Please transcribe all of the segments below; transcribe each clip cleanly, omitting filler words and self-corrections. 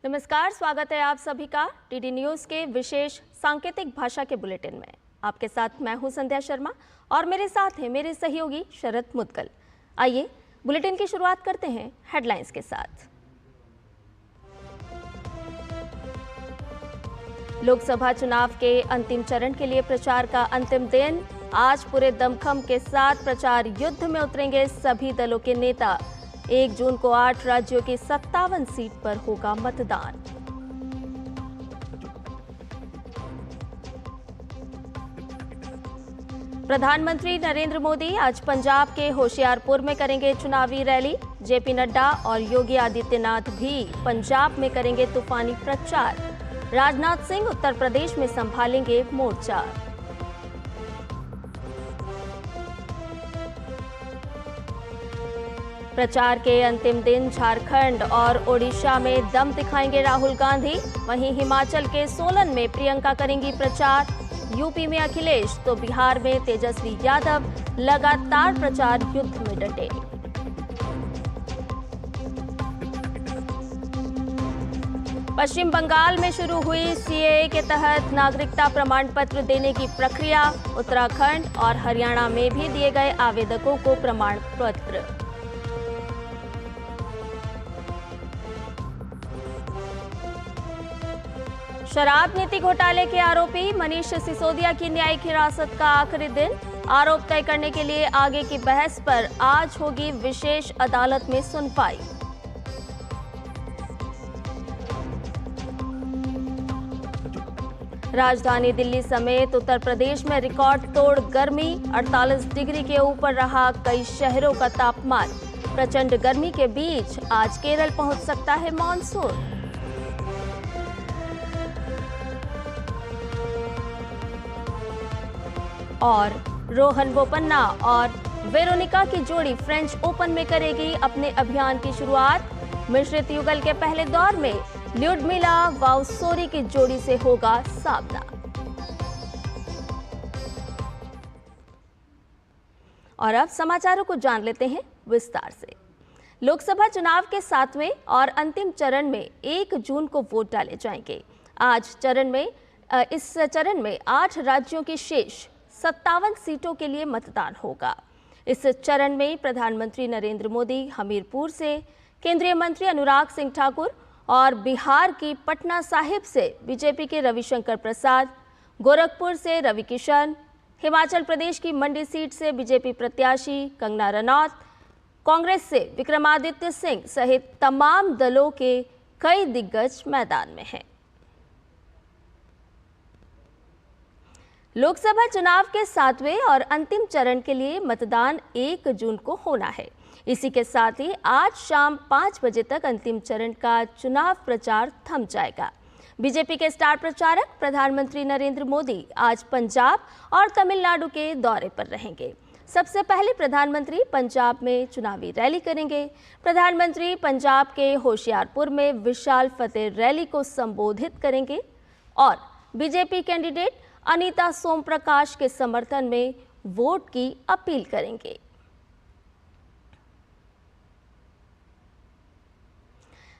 नमस्कार, स्वागत है आप सभी का टीडी न्यूज़ के विशेष सांकेतिक भाषा के बुलेटिन में। आपके साथ मैं हूं संध्या शर्मा और मेरे साथ हैं मेरे सहयोगी शरद मुदगल। आइए बुलेटिन की शुरुआत करते हैं हेडलाइंस के साथ। लोकसभा चुनाव के अंतिम चरण के लिए प्रचार का अंतिम दिन। आज पूरे दमखम के साथ प्रचार युद्ध में उतरेंगे सभी दलों के नेता। 1 जून को 8 राज्यों की 57 सीट पर होगा मतदान। प्रधानमंत्री नरेंद्र मोदी आज पंजाब के होशियारपुर में करेंगे चुनावी रैली। जेपी नड्डा और योगी आदित्यनाथ भी पंजाब में करेंगे तूफानी प्रचार। राजनाथ सिंह उत्तर प्रदेश में संभालेंगे मोर्चा। प्रचार के अंतिम दिन झारखंड और ओडिशा में दम दिखाएंगे राहुल गांधी। वहीं हिमाचल के सोलन में प्रियंका करेंगी प्रचार। यूपी में अखिलेश तो बिहार में तेजस्वी यादव लगातार प्रचार युद्ध में डटे। पश्चिम बंगाल में शुरू हुई सीएए के तहत नागरिकता प्रमाण पत्र देने की प्रक्रिया। उत्तराखंड और हरियाणा में भी दिए गए आवेदकों को प्रमाण पत्र। शराब नीति घोटाले के आरोपी मनीष सिसोदिया की न्यायिक हिरासत का आखिरी दिन। आरोप तय करने के लिए आगे की बहस पर आज होगी विशेष अदालत में सुनवाई। राजधानी दिल्ली समेत उत्तर प्रदेश में रिकॉर्ड तोड़ गर्मी। 48 डिग्री के ऊपर रहा कई शहरों का तापमान। प्रचंड गर्मी के बीच आज केरल पहुंच सकता है मॉनसून। और रोहन बोपन्ना और वेरोनिका की जोड़ी फ्रेंच ओपन में करेगी अपने अभियान की शुरुआत। मिश्रित युगल के पहले दौर में ल्यूडमिला वाउसोरी की जोड़ी से होगा सामना। और अब समाचारों को जान लेते हैं विस्तार से। लोकसभा चुनाव के 7वें और अंतिम चरण में 1 जून को वोट डाले जाएंगे। इस चरण में 8 राज्यों की शेष 57 सीटों के लिए मतदान होगा। इस चरण में प्रधानमंत्री नरेंद्र मोदी हमीरपुर से, केंद्रीय मंत्री अनुराग सिंह ठाकुर और बिहार की पटना साहिब से बीजेपी के रविशंकर प्रसाद, गोरखपुर से रवि किशन, हिमाचल प्रदेश की मंडी सीट से बीजेपी प्रत्याशी कंगना रनौत, कांग्रेस से विक्रमादित्य सिंह सहित तमाम दलों के कई दिग्गज मैदान में हैं। लोकसभा चुनाव के 7वें और अंतिम चरण के लिए मतदान 1 जून को होना है। इसी के साथ ही आज शाम 5 बजे तक अंतिम चरण का चुनाव प्रचार थम जाएगा। बीजेपी के स्टार प्रचारक प्रधानमंत्री नरेंद्र मोदी आज पंजाब और तमिलनाडु के दौरे पर रहेंगे। सबसे पहले प्रधानमंत्री पंजाब में चुनावी रैली करेंगे। प्रधानमंत्री पंजाब के होशियारपुर में विशाल फतेह रैली को संबोधित करेंगे और बीजेपी कैंडिडेट अनीता सोमप्रकाश के समर्थन में वोट की अपील करेंगे।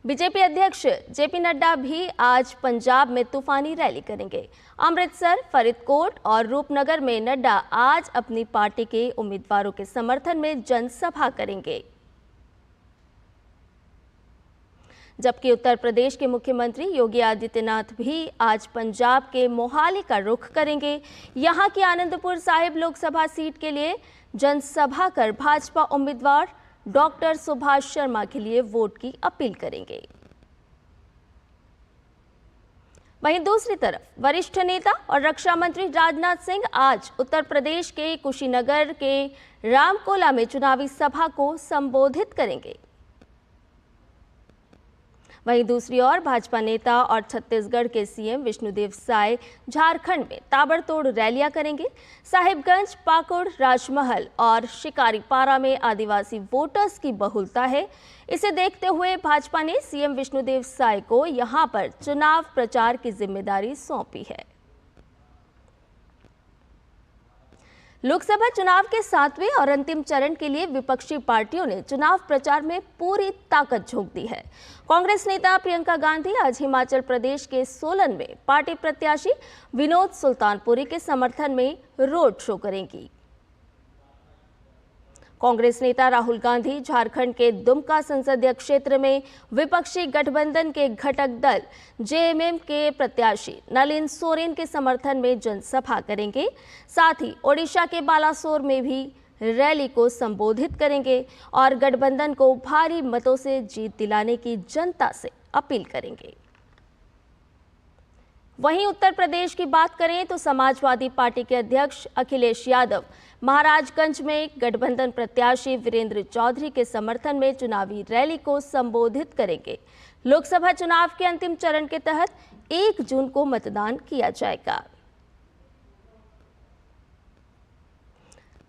बीजेपी अध्यक्ष जेपी नड्डा भी आज पंजाब में तूफानी रैली करेंगे। अमृतसर, फरीदकोट और रूपनगर में नड्डा आज अपनी पार्टी के उम्मीदवारों के समर्थन में जनसभा करेंगे। जबकि उत्तर प्रदेश के मुख्यमंत्री योगी आदित्यनाथ भी आज पंजाब के मोहाली का रुख करेंगे। यहां की आनंदपुर साहिब लोकसभा सीट के लिए जनसभा कर भाजपा उम्मीदवार डॉक्टर सुभाष शर्मा के लिए वोट की अपील करेंगे। वहीं दूसरी तरफ वरिष्ठ नेता और रक्षा मंत्री राजनाथ सिंह आज उत्तर प्रदेश के कुशीनगर के रामकोला में चुनावी सभा को संबोधित करेंगे। वहीं दूसरी ओर भाजपा नेता और छत्तीसगढ़ के सीएम विष्णुदेव साय झारखंड में ताबड़तोड़ रैलियां करेंगे। साहिबगंज, पाकुड़, राजमहल और शिकारीपारा में आदिवासी वोटर्स की बहुलता है। इसे देखते हुए भाजपा ने सीएम विष्णुदेव साय को यहां पर चुनाव प्रचार की जिम्मेदारी सौंपी है। लोकसभा चुनाव के 7वें और अंतिम चरण के लिए विपक्षी पार्टियों ने चुनाव प्रचार में पूरी ताकत झोंक दी है। कांग्रेस नेता प्रियंका गांधी आज हिमाचल प्रदेश के सोलन में पार्टी प्रत्याशी विनोद सुल्तानपुरी के समर्थन में रोड शो करेंगी। कांग्रेस नेता राहुल गांधी झारखंड के दुमका संसदीय क्षेत्र में विपक्षी गठबंधन के घटक दल जेएमएम के प्रत्याशी नलिन सोरेन के समर्थन में जनसभा करेंगे। साथ ही ओडिशा के बालासोर में भी रैली को संबोधित करेंगे और गठबंधन को भारी मतों से जीत दिलाने की जनता से अपील करेंगे। वहीं उत्तर प्रदेश की बात करें तो समाजवादी पार्टी के अध्यक्ष अखिलेश यादव महाराजगंज में गठबंधन प्रत्याशी वीरेंद्र चौधरी के समर्थन में चुनावी रैली को संबोधित करेंगे। लोकसभा चुनाव के अंतिम चरण के तहत 1 जून को मतदान किया जाएगा।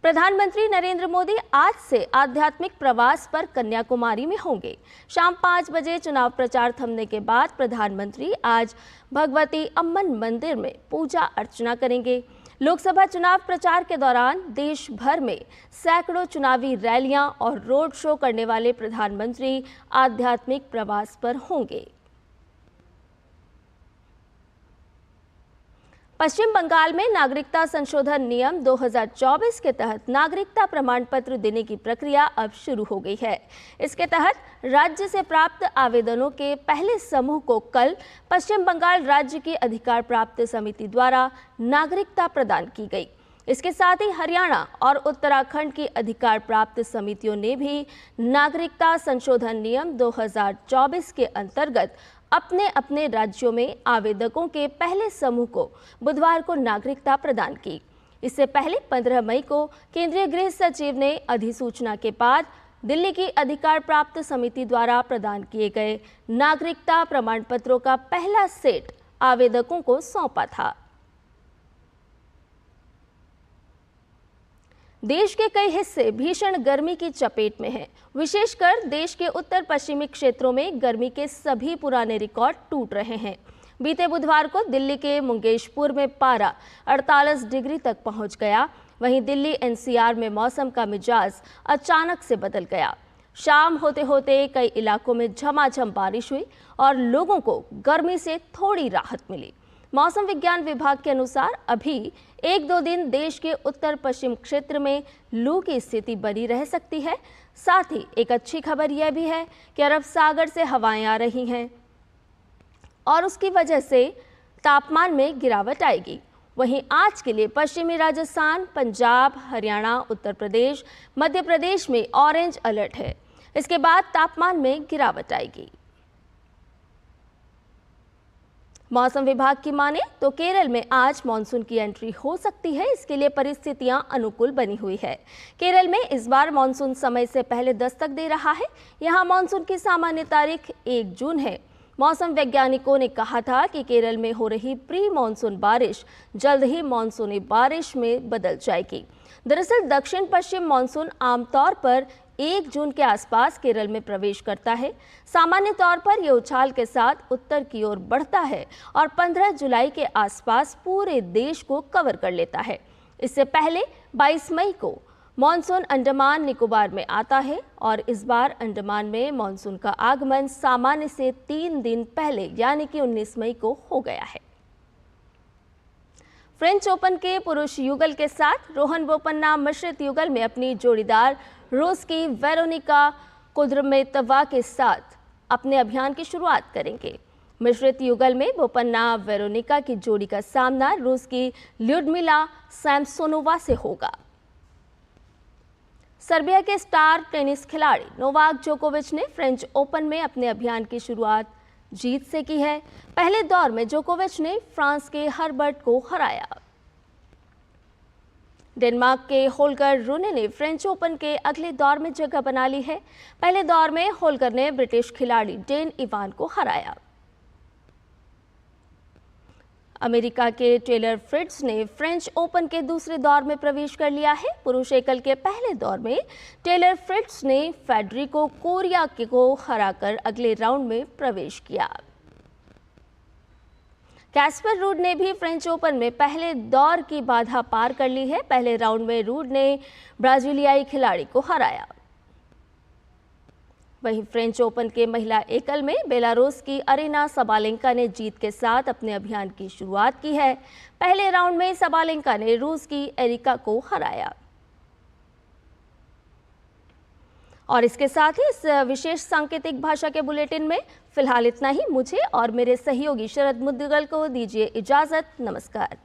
प्रधानमंत्री नरेंद्र मोदी आज से आध्यात्मिक प्रवास पर कन्याकुमारी में होंगे। शाम 5 बजे चुनाव प्रचार थमने के बाद प्रधानमंत्री आज भगवती अम्मन मंदिर में पूजा अर्चना करेंगे। लोकसभा चुनाव प्रचार के दौरान देश भर में सैकड़ों चुनावी रैलियां और रोड शो करने वाले प्रधानमंत्री आध्यात्मिक प्रवास पर होंगे। पश्चिम बंगाल में नागरिकता संशोधन नियम 2024 के तहत नागरिकता प्रमाण पत्र देने की प्रक्रिया अब शुरू हो गई है। इसके तहत राज्य से प्राप्त आवेदनों के पहले समूह को कल पश्चिम बंगाल राज्य की अधिकार प्राप्त समिति द्वारा नागरिकता प्रदान की गई। इसके साथ ही हरियाणा और उत्तराखंड की अधिकार प्राप्त समितियों ने भी नागरिकता संशोधन नियम 2024 के अंतर्गत अपने अपने राज्यों में आवेदकों के पहले समूह को बुधवार को नागरिकता प्रदान की। इससे पहले 15 मई को केंद्रीय गृह सचिव ने अधिसूचना के बाद दिल्ली की अधिकार प्राप्त समिति द्वारा प्रदान किए गए नागरिकता प्रमाण पत्रों का पहला सेट आवेदकों को सौंपा था। देश के कई हिस्से भीषण गर्मी की चपेट में हैं। विशेषकर देश के उत्तर पश्चिमी क्षेत्रों में गर्मी के सभी पुराने रिकॉर्ड टूट रहे हैं। बीते बुधवार को दिल्ली के मुंगेशपुर में पारा 48 डिग्री तक पहुंच गया। वहीं दिल्ली एनसीआर में मौसम का मिजाज अचानक से बदल गया। शाम होते होते कई इलाकों में झमाझम बारिश हुई और लोगों को गर्मी से थोड़ी राहत मिली। मौसम विज्ञान विभाग के अनुसार अभी 1-2 दिन देश के उत्तर पश्चिम क्षेत्र में लू की स्थिति बनी रह सकती है। साथ ही एक अच्छी खबर यह भी है कि अरब सागर से हवाएं आ रही हैं और उसकी वजह से तापमान में गिरावट आएगी। वहीं आज के लिए पश्चिमी राजस्थान, पंजाब, हरियाणा, उत्तर प्रदेश, मध्य प्रदेश में ऑरेंज अलर्ट है। इसके बाद तापमान में गिरावट आएगी। मौसम विभाग की माने तो केरल में आज मानसून की एंट्री हो सकती है। इसके लिए परिस्थितियां अनुकूल बनी हुई है। केरल में इस बार मानसून समय से पहले दस्तक दे रहा है। यहां मानसून की सामान्य तारीख 1 जून है। मौसम वैज्ञानिकों ने कहा था कि केरल में हो रही प्री मानसून बारिश जल्द ही मानसूनी बारिश में बदल जाएगी। दरअसल दक्षिण पश्चिम मानसून आमतौर पर 1 जून के आसपास केरल में प्रवेश करता है। सामान्य तौर पर यह उछाल के साथ उत्तर की ओर बढ़ता है और 15 जुलाई के आसपास पूरे देश को कवर कर लेता है। इससे पहले 22 मई को मानसून अंडमान निकोबार में आता है और इस बार अंडमान में मानसून का आगमन सामान्य से 3 दिन पहले यानी कि 19 मई को हो गया है। फ्रेंच ओपन के पुरुष युगल के साथ रोहन बोपन्ना मिश्रित युगल में अपनी जोड़ीदार रूस की वेरोनिका कुद्रमेतोवा के साथ अपने अभियान की शुरुआत करेंगे। मिश्रित युगल में बोपन्ना वेरोनिका की जोड़ी का सामना रूस की ल्यूडमिला सैमसोनोवा से होगा। सर्बिया के स्टार टेनिस खिलाड़ी नोवाक जोकोविच ने फ्रेंच ओपन में अपने अभियान की शुरुआत जीत से की है। पहले दौर में जोकोविच ने फ्रांस के हर्बर्ट को हराया। डेनमार्क के होल्गर रूने ने फ्रेंच ओपन के अगले दौर में जगह बना ली है। पहले दौर में होल्गर ने ब्रिटिश खिलाड़ी डेन इवान को हराया। अमेरिका के टेलर फ्रिट्ज ने फ्रेंच ओपन के दूसरे दौर में प्रवेश कर लिया है। पुरुष एकल के पहले दौर में टेलर फ्रिट्ज ने फेडरिको कोरिया को हराकर अगले राउंड में प्रवेश किया। कैस्पर रूड ने भी फ्रेंच ओपन में पहले दौर की बाधा पार कर ली है। पहले राउंड में रूड ने ब्राजीलियाई खिलाड़ी को हराया। वहीं फ्रेंच ओपन के महिला एकल में बेलारूस की अरीना सबालेंका ने जीत के साथ अपने अभियान की शुरुआत की है। पहले राउंड में सबालेंका ने रूस की एरिका को हराया। और इसके साथ ही इस विशेष सांकेतिक भाषा के बुलेटिन में फिलहाल इतना ही। मुझे और मेरे सहयोगी शरद मुद्गल को दीजिए इजाजत। नमस्कार।